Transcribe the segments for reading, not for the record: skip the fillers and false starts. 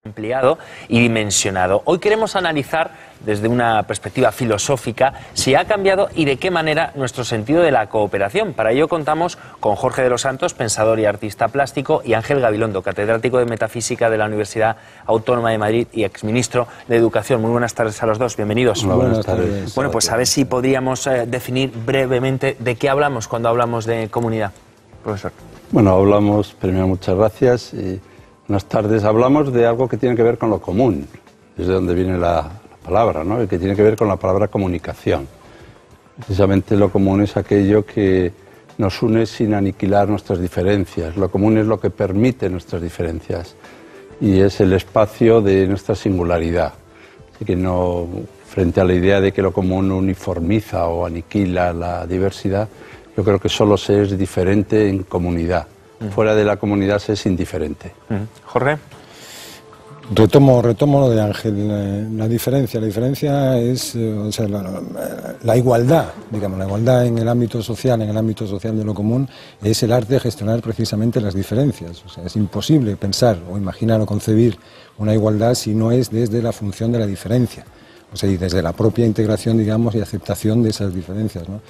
ampliado y dimensionado. Hoy queremos analizar desde una perspectiva filosófica si ha cambiado y de qué manera nuestro sentido de la cooperación. Para ello contamos con Jorge de los Santos, pensador y artista plástico, y Ángel Gabilondo, catedrático de Metafísica de la Universidad Autónoma de Madrid y exministro de Educación. Muy buenas tardes a los dos, bienvenidos. Hola, buenas tardes. Bueno, pues a ver si podríamos definir brevemente de qué hablamos cuando hablamos de comunidad, profesor. Bueno, hablamos, primero muchas gracias, y buenas tardes. Hablamos de algo que tiene que ver con lo común, desde donde viene la palabra, ¿no? Y que tiene que ver con la palabra comunicación. Precisamente lo común es aquello que nos une sin aniquilar nuestras diferencias. Lo común es lo que permite nuestras diferencias y es el espacio de nuestra singularidad. Así que no, frente a la idea de que lo común uniformiza o aniquila la diversidad, yo creo que solo se es diferente en comunidad. Fuera de la comunidad se es indiferente. Jorge. Retomo lo de Ángel. La diferencia es la igualdad, digamos, la igualdad en el ámbito social de lo común es el arte de gestionar precisamente las diferencias. O sea, es imposible pensar o imaginar o concebir una igualdad si no es desde la función de la diferencia. O sea, y desde la propia integración, digamos, y aceptación de esas diferencias, ¿no?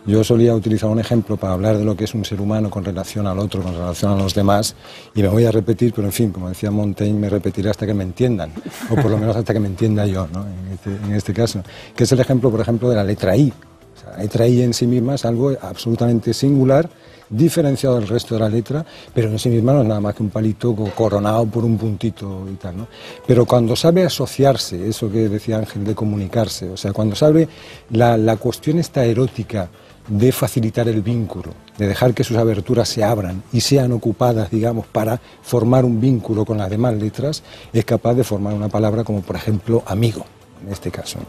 Yo solía utilizar un ejemplo para hablar de lo que es un ser humano con relación al otro, con relación a los demás, y me voy a repetir, pero en fin, como decía Montaigne, me repetiré hasta que me entiendan, o por lo menos hasta que me entienda yo, ¿no? En este caso, que es el ejemplo, por ejemplo, de la letra I. O sea, la letra I en sí misma es algo absolutamente singular, diferenciado del resto de la letra, pero en sí misma no es nada más que un palito coronado por un puntito y tal, ¿no? Pero cuando sabe asociarse, eso que decía Ángel de comunicarse, o sea, cuando sabe la cuestión esta erótica de facilitar el vínculo, de dejar que sus aberturas se abran y sean ocupadas, digamos, para formar un vínculo con las demás letras, es capaz de formar una palabra como, por ejemplo, amigo, en este caso.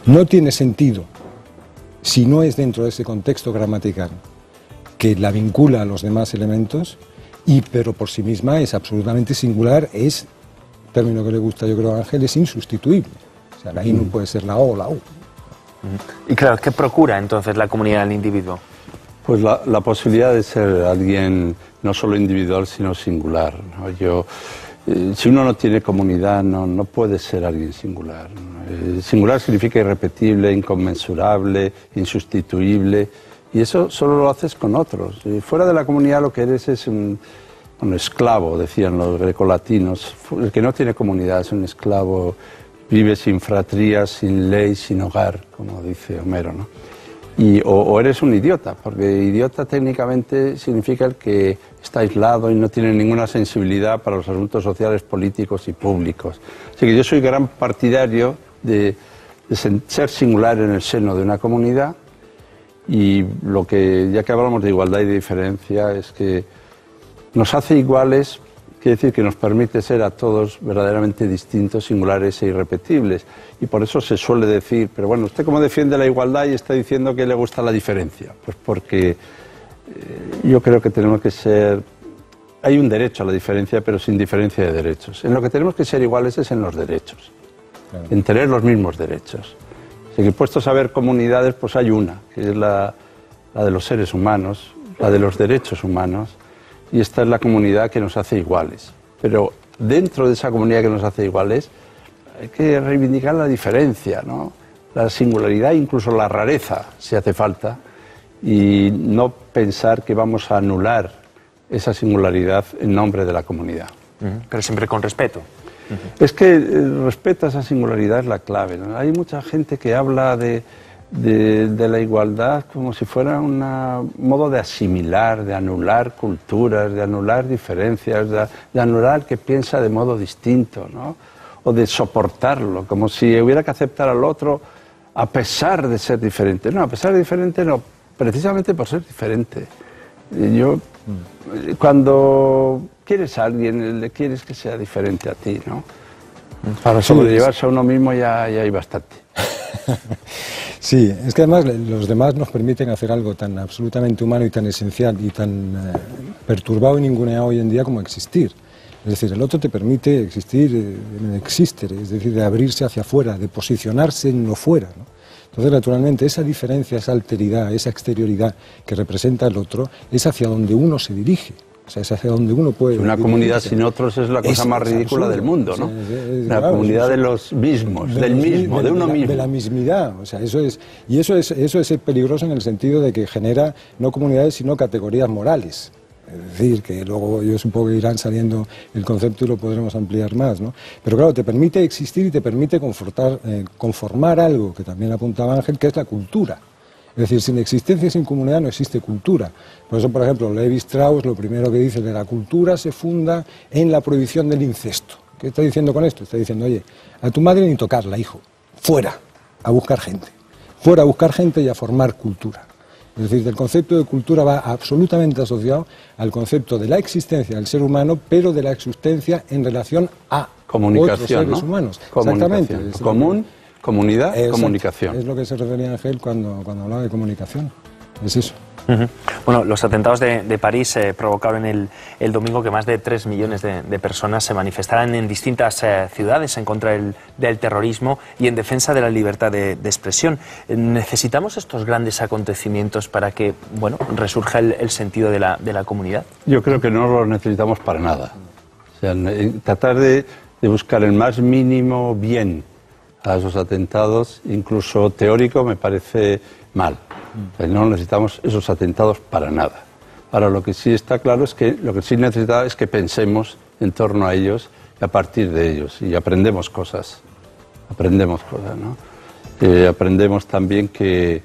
No tiene sentido, si no es dentro de ese contexto gramatical, que la vincula a los demás elementos, pero por sí misma es absolutamente singular, es, término que le gusta yo creo a Ángel, es insustituible. O sea, la I no puede ser la O o la U. Y claro, ¿qué procura entonces la comunidad del individuo? Pues la posibilidad de ser alguien no solo individual, sino singular, ¿no? Si uno no tiene comunidad, no puede ser alguien singular, ¿no? Singular significa irrepetible, inconmensurable, insustituible. Y eso solo lo haces con otros. Y fuera de la comunidad lo que eres es un esclavo, decían los grecolatinos. El que no tiene comunidad es un esclavo, vive sin fratría, sin ley, sin hogar, como dice Homero, ¿no? O eres un idiota, porque idiota técnicamente significa el que está aislado y no tiene ninguna sensibilidad para los asuntos sociales, políticos y públicos. Así que yo soy gran partidario de ser singular en el seno de una comunidad. Y ya que hablamos de igualdad y de diferencia, es que nos hace iguales, quiere decir que nos permite ser a todos verdaderamente distintos, singulares e irrepetibles. Y por eso se suele decir, pero bueno, ¿usted cómo defiende la igualdad y está diciendo que le gusta la diferencia? Pues porque yo creo que tenemos que ser... Hay un derecho a la diferencia, pero sin diferencia de derechos. En lo que tenemos que ser iguales es en los derechos, claro, en tener los mismos derechos. Así que puestos a ver comunidades, pues hay una, que es la de los seres humanos, la de los derechos humanos, y esta es la comunidad que nos hace iguales. Pero dentro de esa comunidad que nos hace iguales, hay que reivindicar la diferencia, ¿no? La singularidad, incluso la rareza, si hace falta, y no pensar que vamos a anular esa singularidad en nombre de la comunidad. Pero siempre con respeto. Es que el respeto a esa singularidad es la clave, ¿no? Hay mucha gente que habla de la igualdad como si fuera un modo de asimilar, de anular culturas, de anular diferencias, de anular que piensa de modo distinto, ¿no? O de soportarlo, como si hubiera que aceptar al otro a pesar de ser diferente. No, a pesar de diferente no, precisamente por ser diferente. Cuando quieres a alguien, le quieres que sea diferente a ti, ¿no? Para sobrellevarse a uno mismo ya hay bastante. Sí, es que además los demás nos permiten hacer algo tan absolutamente humano y tan esencial y tan perturbado y ninguneado hoy en día como existir. Es decir, el otro te permite existir en el exister, es decir, de abrirse hacia afuera, de posicionarse en lo fuera, ¿no? Entonces, naturalmente, esa diferencia, esa alteridad, esa exterioridad que representa el otro es hacia donde uno se dirige. O sea, es hacia donde uno puede... Una comunidad sin otros es la cosa más ridícula del mundo, ¿no? La comunidad de los mismos, del mismo, de uno mismo. De la mismidad, o sea, eso es peligroso en el sentido de que genera no comunidades sino categorías morales. Es decir, que luego yo supongo que irán saliendo el concepto y lo podremos ampliar más, ¿no? Pero claro, te permite existir y te permite conformar algo que también apuntaba Ángel, que es la cultura. Es decir, sin existencia y sin comunidad no existe cultura. Por eso, por ejemplo, Levi Strauss lo primero que dice de la cultura se funda en la prohibición del incesto. ¿Qué está diciendo con esto? Está diciendo, oye, a tu madre ni tocarla, hijo. Fuera, a buscar gente. Fuera a buscar gente y a formar cultura. Es decir, el concepto de cultura va absolutamente asociado al concepto de la existencia del ser humano, pero de la existencia en relación a otros seres humanos. Exactamente. Común, comunidad, comunicación. Es lo que se refería Ángel cuando hablaba de comunicación. Es eso. Bueno, los atentados de París provocaron el domingo que más de 3 millones de personas se manifestaran en distintas ciudades en contra del terrorismo y en defensa de la libertad de expresión. ¿Necesitamos estos grandes acontecimientos para que, bueno, resurja el sentido de la comunidad? Yo creo que no los necesitamos para nada. O sea, tratar de buscar el más mínimo bien a esos atentados, incluso teórico, me parece mal. No necesitamos esos atentados para nada. Ahora, lo que sí está claro es que lo que sí necesitamos es que pensemos en torno a ellos y a partir de ellos. Y aprendemos cosas, ¿no? Aprendemos también que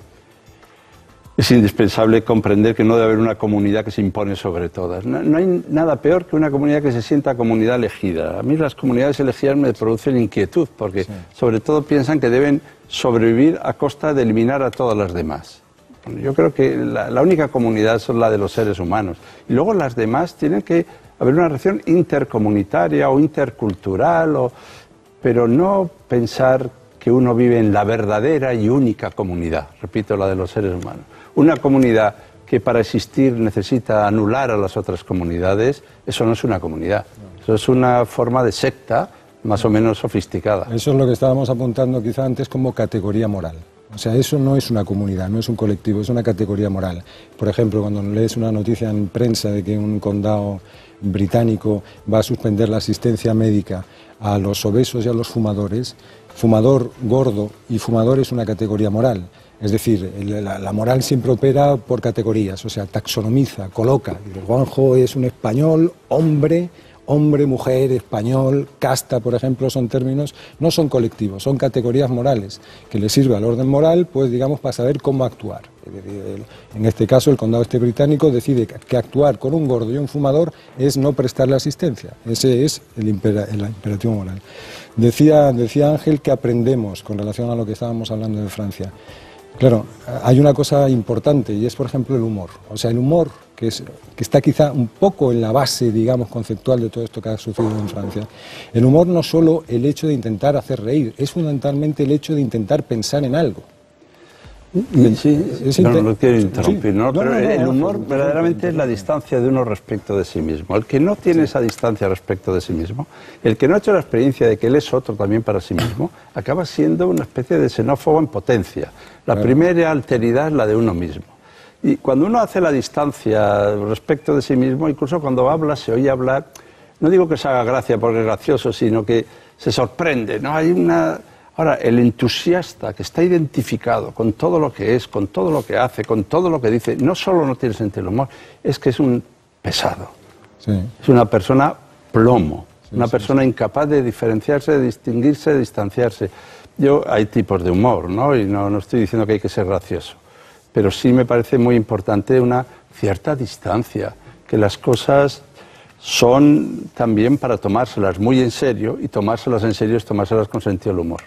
es indispensable comprender que no debe haber una comunidad que se impone sobre todas. No hay nada peor que una comunidad que se sienta comunidad elegida. A mí las comunidades elegidas me producen inquietud, porque sobre todo piensan que deben sobrevivir a costa de eliminar a todas las demás. Yo creo que la única comunidad es la de los seres humanos. Y luego las demás tienen que haber una relación intercomunitaria o intercultural, pero no pensar que uno vive en la verdadera y única comunidad, repito, la de los seres humanos. Una comunidad que para existir necesita anular a las otras comunidades, eso no es una comunidad, eso es una forma de secta más o menos sofisticada. Eso es lo que estábamos apuntando quizá antes como categoría moral. O sea, eso no es una comunidad, no es un colectivo, es una categoría moral. Por ejemplo, cuando lees una noticia en prensa de que un condado británico va a suspender la asistencia médica a los obesos y a los fumadores, fumador gordo y fumador es una categoría moral. Es decir, la moral siempre opera por categorías, o sea, taxonomiza, coloca. Juanjo es un español, hombre, mujer, español, casta, por ejemplo, son términos, no son colectivos, son categorías morales, que le sirve al orden moral, pues digamos, para saber cómo actuar. En este caso, el condado británico decide que actuar con un gordo y un fumador es no prestarle asistencia. Ese es el imperativo moral. Decía Ángel que aprendemos con relación a lo que estábamos hablando de Francia. Claro, hay una cosa importante y es, por ejemplo, el humor. O sea, el humor que está quizá un poco en la base, digamos, conceptual de todo esto que ha sucedido en Francia. El humor no solo el hecho de intentar hacer reír, es fundamentalmente el hecho de intentar pensar en algo. Sí, no quiero interrumpir, sí. Pero el humor verdaderamente es la distancia de uno respecto de sí mismo. El que no tiene esa distancia respecto de sí mismo, el que no ha hecho la experiencia de que él es otro también para sí mismo, acaba siendo una especie de xenófobo en potencia. La primera alteridad es la de uno mismo. Y cuando uno hace la distancia respecto de sí mismo, incluso cuando habla, se oye hablar, no digo que se haga gracia porque es gracioso, sino que se sorprende, ¿no? Hay una... Ahora, el entusiasta que está identificado con todo lo que es, con todo lo que hace, con todo lo que dice, no solo no tiene sentido del humor, es que es un pesado. Sí. Es una persona plomo, una persona incapaz de diferenciarse, de distinguirse, de distanciarse. Hay tipos de humor, ¿no? Y no estoy diciendo que hay que ser gracioso, pero sí me parece muy importante una cierta distancia, que las cosas son también para tomárselas muy en serio, y tomárselas en serio es tomárselas con sentido del humor.